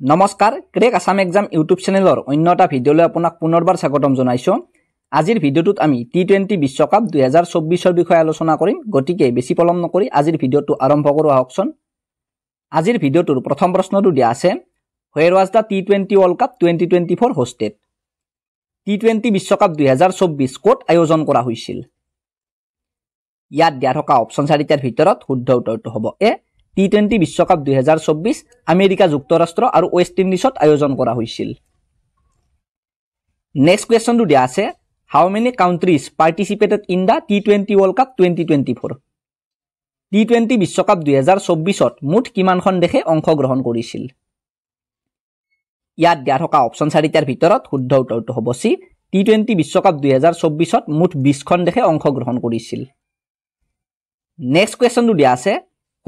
নমস্কাৰ crack Assam exam YouTube চেনেলৰ অন্য এটা ভিডিঅলৈ আপোনাক পুনৰবাৰ স্বাগতম জনাইছোঁ। আজিৰ ভিডিঅ'টোত আমি টি20 বিশ্বকাপ 2024 ৰ বিষয়ে আলোচনা কৰিম। গতিকে বেছি পলম নকৰি আজিৰ ভিডিঅ'টো আৰম্ভ কৰোঁ আহকচোন। আজিৰ ভিডিঅ'টোৰ প্ৰথম প্ৰশ্নটো দিয়া আছে, Where was the T20 World Cup 2024 hosted? T20 বিশ্বকাপ 2024 ক'ত আয়োজন কৰা হৈছিল? ইয়াত দিয়া থকা অপচন চাৰিটাৰ ভিতৰত শুদ্ধ উত্তৰটো হ'ব এ টি20 বিশ্বকাপ 2024 আমেৰিকা যুক্তৰাষ্ট্ৰ আৰু ৱেষ্ট ইণ্ডিজত আয়োজন কৰা হৈছিল। নেক্সট কুৱেশ্যনটো দিয়া আছে, How many countries participated in the T20 World Cup 2024? টি20 বিশ্বকাপ 2024ত মুঠ কিমানখন দেশে অংশগ্ৰহণ কৰিছিল? ইয়াত দিয়া থকা অপচন চাৰিটাৰ ভিতৰত শুদ্ধ উত্তৰটো হ'ব চি টি20 বিশ্বকাপ 2024ত মুঠ 20খন দেশে অংশগ্ৰহণ কৰিছিল। নেক্সট কুৱেশ্যনটো দিয়া আছে,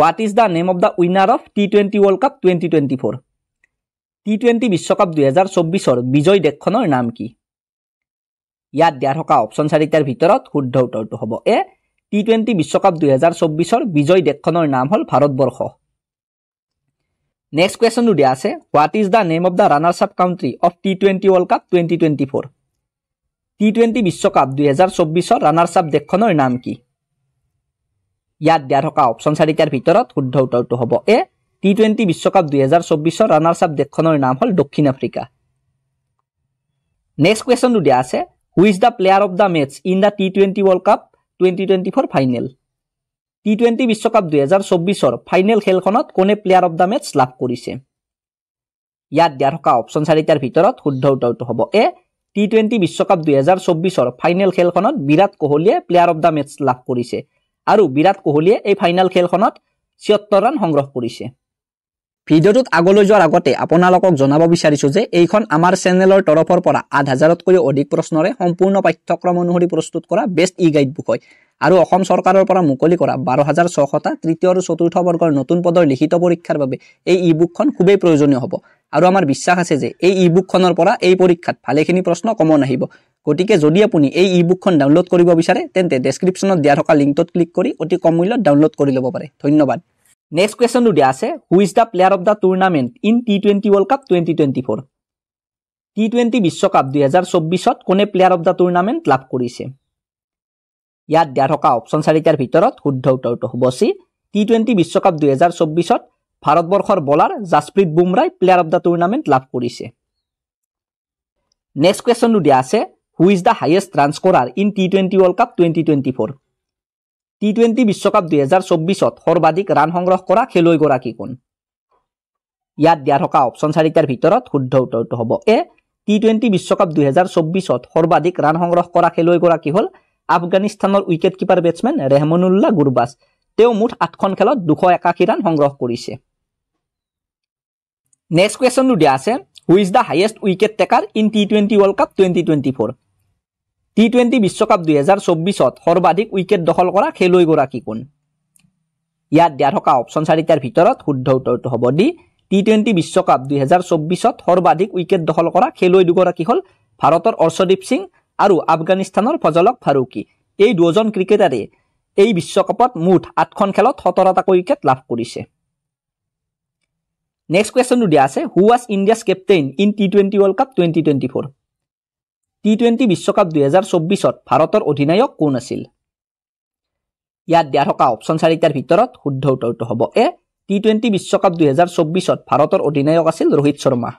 What is the name of the winner of T20 World Cup 2024? টি20 বিশ্বকাপ 2024ৰ বিজয়ী দেশখনৰ নাম কি? ইয়াত দিয়া থকা অপচন চাৰিটাৰ ভিতৰত শুদ্ধ উত্তৰটো হ'ব এ টি20 বিশ্বকাপ 2024ৰ বিজয়ী দেশখনৰ নাম হ'ল ভাৰতবৰ্ষ। নেক্সট কুৱেশ্যনটো দিয়া আছে, What is the name of the runners-up country of T20 World Cup 2024? টি20 বিশ্বকাপ 2024ৰ ৰানাৰ্ছ-আপ দেশখনৰ নাম কি? ইয়াত দিয়া থকা অপচন চাৰিটাৰ ভিতৰত শুদ্ধ উত্তৰটো হ'ব এ টি20 বিশ্বকাপ 2024ৰ ৰানাৰ্ছ-আপ দেশখনৰ নাম হ'ল দক্ষিণ আফ্ৰিকা। নেক্সট কুৱেশ্যনটো দিয়া আছে, Who is the player of the match in the T20 World Cup 2024 final? T20 বিশ্বকাপ 2024ৰ ফাইনেল খেলখনত কোনে প্লেয়াৰ অফ দ্য মেচ লাভ কৰিছে? ইয়াত দিয়া থকা অপচন চাৰিটাৰ ভিতৰত শুদ্ধ উত্তৰটো হ'ব এ টি20 বিশ্বকাপ 2024ৰ ফাইনেল খেলখনত বিৰাট কোহলীয়ে প্লেয়াৰ অফ দ্য মেচ লাভ কৰিছে আৰু বিৰাট কোহলীয়ে এই ফাইনেল খেলখনত ৭৬ ৰান সংগ্ৰহ কৰিছে। ভিডিঅ'টোত আগলৈ যোৱাৰ আগতে আপোনালোকক জনাব বিচাৰিছোঁ যে এইখন আমাৰ চেনেলৰ তৰফৰ পৰা ৮,০০০তকৈও অধিক প্ৰশ্নৰে সম্পূৰ্ণ পাঠ্যক্ৰম অনুসৰি প্ৰস্তুত কৰা বেষ্ট ই গাইড বুক হয় আৰু অসম চৰকাৰৰ পৰা মুকলি কৰা ১২,৬০০টা তৃতীয় আৰু চতুৰ্থ বৰ্গৰ নতুন পদৰ লিখিত পৰীক্ষাৰ বাবে এই ই বুকখন খুবেই প্ৰয়োজনীয় হ'ব আৰু আমাৰ বিশ্বাস আছে যে এই ই বুকখনৰ পৰা এই পৰীক্ষাত ভালেখিনি প্ৰশ্ন কমন আহিব। গতিকে যদি আপুনি এই ই বুকখন ডাউনলোড কৰিব বিচাৰে তেন্তে ডেছক্ৰিপশ্যনত দিয়া থকা লিংকটোত ক্লিক কৰি অতি কম মূল্যত ডাউনলোড কৰি ল'ব পাৰে। ধন্যবাদ। নেক্সট কুৱেশ্যনটো দিয়া আছে, Who is the player of the tournament in T20 World Cup 2024? টি20 বিশ্বকাপ 2024ত কোনে প্লেয়াৰ অফ দ্য টুৰ্ণামেণ্ট লাভ কৰিছে? ইয়াত দিয়া থকা অপচন চাৰিটাৰ ভিতৰত শুদ্ধ উত্তৰটো হ'ব চি টি20 বিশ্বকাপ 2024ত ভাৰতবৰ্ষৰ বলাৰ জাসপ্ৰীত বুমৰাই প্লেয়াৰ অফ দ্য টুৰ্ণামেণ্ট লাভ কৰিছে। নেক্সট কুৱেশ্যনটো দিয়া আছে, Who is the highest run scorer in T20 World Cup 2024? টি20 বিশ্বকাপ 2024ত সৰ্বাধিক ৰান সংগ্ৰহ কৰা খেলুৱৈগৰাকী কোন? ইয়াত দিয়া থকা অপচন চাৰিটাৰ ভিতৰত শুদ্ধ উত্তৰটো হ'ব এ টি20 বিশ্বকাপ 2024ত সৰ্বাধিক ৰান সংগ্ৰহ কৰা খেলুৱৈগৰাকী হ'ল আফগানিস্তানৰ উইকেট কিপাৰ বেটছমেন ৰেহমানুল্লাহ গুৰবাজ। তেওঁ মুঠ 8খন খেলত 281 ৰান সংগ্ৰহ কৰিছে। নেক্সট কুৱেশ্যনটো দিয়া আছে, Who is the highest wicket taker in T20 World Cup 2024? টি20 বিশ্বকাপ 2024ত সৰ্বাধিক উইকেট দখল কৰা খেলুৱৈগৰাকী কোন? ইয়াত দিয়া থকা অপচন চাৰিটাৰ ভিতৰত শুদ্ধ উত্তৰটো হ'ব ডি টি20 বিশ্বকাপ 2024ত সৰ্বাধিক উইকেট দখল কৰা খেলুৱৈ দুগৰাকী হ'ল ভাৰতৰ অৰ্শদীপ সিং আৰু আফগানিস্তানৰ ফজলক ফাৰুকী। এই দুজন ক্ৰিকেটাৰে এই বিশ্বকাপত মুঠ 8খন খেলত 17টাকৈ উইকেট লাভ কৰিছে। নেক্সট কুৱেশ্যনটো দিয়া আছে, Who was India's captain in T20 World Cup 2024? টি20 বিশ্বকাপ 2024ত ভাৰতৰ অধিনায়ক কোন আছিল? ইয়াত দিয়া থকা অপচন চাৰিটাৰ ভিতৰত শুদ্ধ উত্তৰটো হ'ব এ টি20 বিশ্বকাপ 2024ত ভাৰতৰ অধিনায়ক আছিল ৰোহিত শৰ্মা।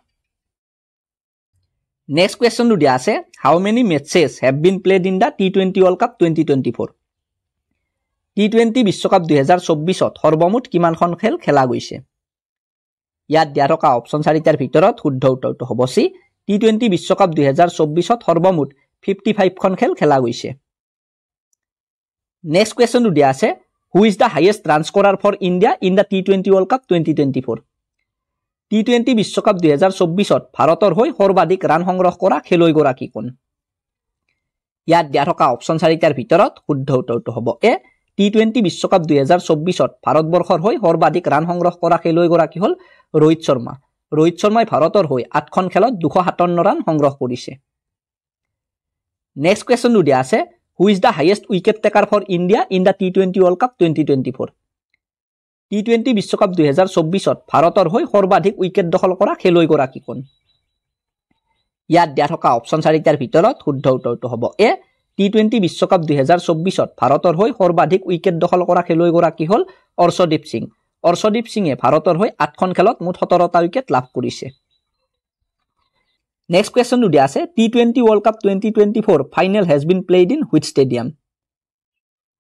নেক্সট কুৱেশ্যনটো দিয়া আছে, How many matches have been played in the T20 World Cup 2024? টি20 বিশ্বকাপ 2024ত সৰ্বমুঠ কিমানখন খেল খেলা গৈছে? ইয়াত দিয়া থকা অপচন চাৰিটাৰ ভিতৰত শুদ্ধ উত্তৰটো হ'ব চি টি20 বিশ্বকাপ 2024ত সৰ্বমুঠ 55খন খেল খেলা গৈছে। নেক্সট কুৱেশ্যনটো দিয়া আছে, Who is the highest run scorer for India in the T20 World Cup 2024? টি20 বিশ্বকাপ 2024ত ভাৰতৰ হৈ সৰ্বাধিক ৰান সংগ্ৰহ কৰা খেলুৱৈগৰাকী কোন? ইয়াত দিয়া থকা অপচন চাৰিটাৰ ভিতৰত শুদ্ধ উত্তৰটো হ'ব এ টি20 বিশ্বকাপ 2024ত ভাৰতবৰ্ষৰ হৈ সৰ্বাধিক ৰান সংগ্ৰহ কৰা খেলুৱৈগৰাকী হ'ল ৰোহিত শৰ্মা। ৰোহিত শৰ্মাই ভাৰতৰ হৈ 8খন খেলত 257 ৰান সংগ্ৰহ কৰিছে। নেক্সট কুৱেশ্যনটো দিয়া আছে, Who is the highest wicket taker for India in the T20 World Cup 2024? টি20 বিশ্বকাপ 2024 ভাৰতৰ হৈ সৰ্বাধিক উইকেট দখল কৰা খেলুৱৈগৰাকী কোন ইয়াত দিয়া থকা অপচন 4টাৰ ভিতৰত শুদ্ধ উত্তৰটো হ'ব এ টি20 বিশ্বকাপ 2024 ভাৰতৰ হৈ সৰ্বাধিক উইকেট দখল কৰা খেলুৱৈগৰাকী হ'ল অৰ্শদীপ সিং অৰ্শদীপ সিঙে ভাৰতৰ হৈ 8খন খেলত মুঠ 17টা উইকেট লাভ কৰিছে নেক্সট কোৱেশ্চনটো দিয়া আছে T20 world cup 2024 final has been played in which stadium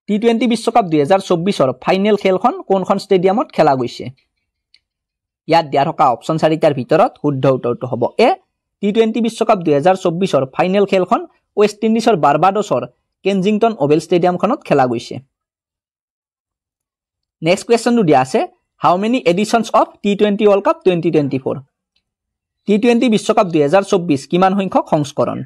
T20 বিশ্বকাপ 2024 ফাইনেল খেলখন কোনখন ষ্টেডিয়ামত খেলা গৈছে ইয়াত দিয়া থকা অপচন 4টাৰ ভিতৰত শুদ্ধ উত্তৰটো হ'ব এ টি20 বিশ্বকাপ 2024 ফাইনেল খেলখন ৱেষ্ট ইণ্ডিজৰ বাৰ্বাডছৰ কেনজিংটন অভেল ষ্টেডিয়ামখনত খেলা গৈছে নেক্সট কোৱেশ্চনটো দিয়া আছে হাউ মেনি এডিশনছ অফ টি20 ৱৰ্ল্ড কাপ 2024 টি20 বিশ্বকাপ 2024 কিমান সংখ্যক সংস্কৰণ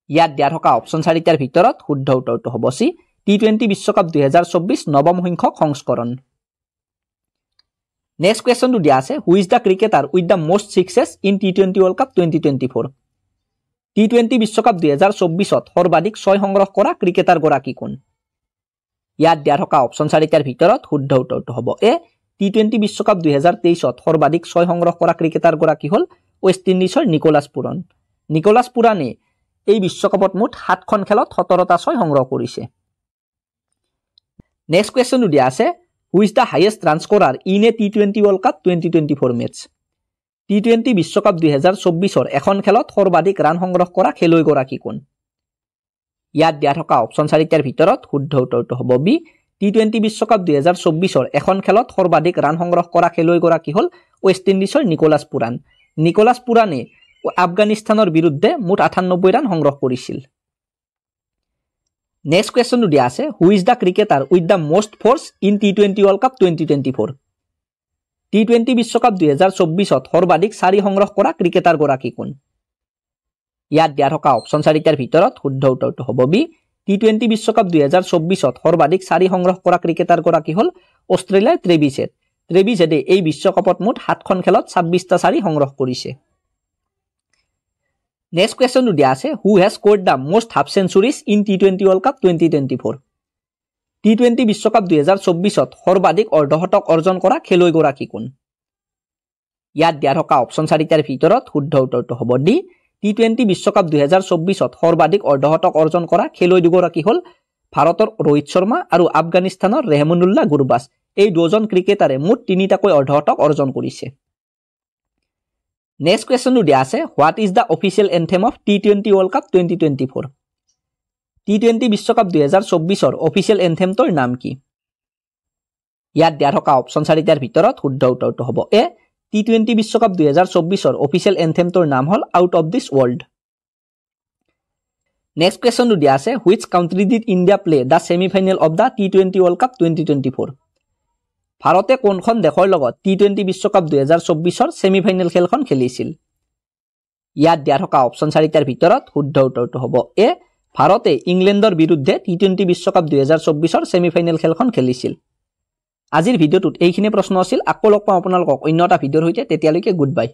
ইয়াত দিয়া থকা অপচন 4টাৰ ভিতৰত শুদ্ধ উত্তৰটো হ'ব সি টি20 বিশ্বকাপ 2024 নৱম সংখ্যক সংস্কৰণ নেক্সট কোৱেশ্চনটো দিয়া আছে who is the cricketer with the most success in টি20 ৱৰ্ল্ড কাপ 2024 টি20 বিশ্বকাপ 2024 সৰ্বাধিক 6 সংগ্ৰহ কৰা ক্ৰিকেটাৰ গৰাকী কোন ইয়াত দিয়া থকা অপচন 4টাৰ ভিতৰত শুদ্ধ উত্তৰটো হ'ব এ টি20 বিশ্বকাপ 2023 সৰ্বাধিক 6 সংগ্ৰহ কৰা ক্ৰিকেটাৰ গৰাকী হ'ল ৱেষ্ট ইণ্ডিজৰ নিকোলাছ পুৰানে এই বিশ্বকাপত মুঠ 7খন খেলত 17টা 6 সংগ্ৰহ কৰিছে নেক্সট কোৱেশ্চনটো দিয়া আছে who is the highest run scorer in a টি20 ৱৰ্ল্ড কাপ 2024 মেচ টি20 বিশ্বকাপ 2024 এখন খেলত সৰ্বাধিক ৰান সংগ্ৰহ কৰা খেলুৱৈগৰাকী কোন ইয়াত দিয়া থকা অপচন 4টাৰ ভিতৰত শুদ্ধ উত্তৰটো হ'ব বি টি20 বিশ্বকাপ 2024 এখন খেলত সৰ্বাধিক ৰান সংগ্ৰহ কৰা খেলুৱৈগৰাকী হ'ল ৱেষ্ট ইণ্ডিজৰ নিকোলাছ পুৰানে আফগানিস্তানৰ বিৰুদ্ধে মুঠ 98 ৰান সংগ্ৰহ কৰিছিল নেক্সট কোৱেশ্চনটো দিয়া আছে who is the cricketer with the most force in টি20 ৱৰ্ল্ড কাপ 2024 টি20 বিশ্বকাপ 2024 সৰ্বাধিক 4 সংগ্ৰহ কৰা ক্ৰিকেটাৰ গৰাকী কোন ইয়াত দিয়া থকা অপচন 4টাৰ ভিতৰত শুদ্ধ উত্তৰটো হ'ব বি টি20 বিশ্বকাপ 2024 সৰ্বাধিক 4 সংগ্ৰহ কৰা ক্ৰিকেটাৰ গৰাকী হ'ল অষ্ট্ৰেলিয়াৰ ট্ৰেভিছ হেডে এই বিশ্বকাপত মুঠ 7খন খেলত 26টা 4 সংগ্ৰহ কৰিছে নেক্সট কোৱেশ্চনটো দিয়া আছে who has scored the most half centuries in টি20 ৱৰ্ল্ড কাপ 2024 টি20 বিশ্বকাপ 2024 সৰ্বাধিক অৰ্ধশতক অৰ্জন কৰা খেলুৱৈগৰাকী কোন ইয়াত দিয়া থকা অপচন 4টাৰ ভিতৰত শুদ্ধ উত্তৰটো হ'ব ডি টি20 বিশ্বকাপ 2024 সৰ্বাধিক অৰ্ধশতক অৰ্জন কৰা খেলুৱৈ দুগৰাকী হ'ল ভাৰতৰ ৰোহিত শৰ্মা আৰু আফগানিস্তানৰ ৰেহমানুল্লাহ গুৰবাজ এই দুজন ক্ৰিকেটাৰে মুঠ 3টাকৈ অৰ্ধশতক অৰ্জন কৰিছে নেক্সট কোৱেশ্চনটো দিয়া আছে what is the official anthem of টি20 ৱৰ্ল্ড কাপ 2024 টি20 বিশ্বকাপ 2024 অফিচিয়েল এন্থেমটোৰ নাম কি ইয়াত দিয়া থকা অপচন 4টাৰ ভিতৰত শুদ্ধ উত্তৰটো হ'ব এ টি20 বিশ্বকাপ 2024 অফিচিয়েল এন্থেমটোৰ নাম হ'ল out of this world next কোৱেশ্চনটো দিয়া আছে which country did India play the semifinal of the টি20 ৱৰ্ল্ড কাপ 2024 ভাৰতে কোনখন দেশৰ লগত টি20 বিশ্বকাপ 2024 ছেমিফাইনেল খেলখন খেলিছিল ইয়াত দিয়া থকা অপচন 4টাৰ ভিতৰত শুদ্ধ উত্তৰটো হ'ব এ ভাৰতে ইংলেণ্ডৰ বিৰুদ্ধে টি20 বিশ্বকাপ 2024 ছেমিফাইনেল খেলখন খেলিছিল আজিৰ ভিডিঅ'টোত এইখিনি প্ৰশ্ন আছিল আকৌ লগ পাম আপোনালোকক অন্য এটা ভিডিঅ'ৰ সৈতে তেতিয়ালৈকে গুড বাই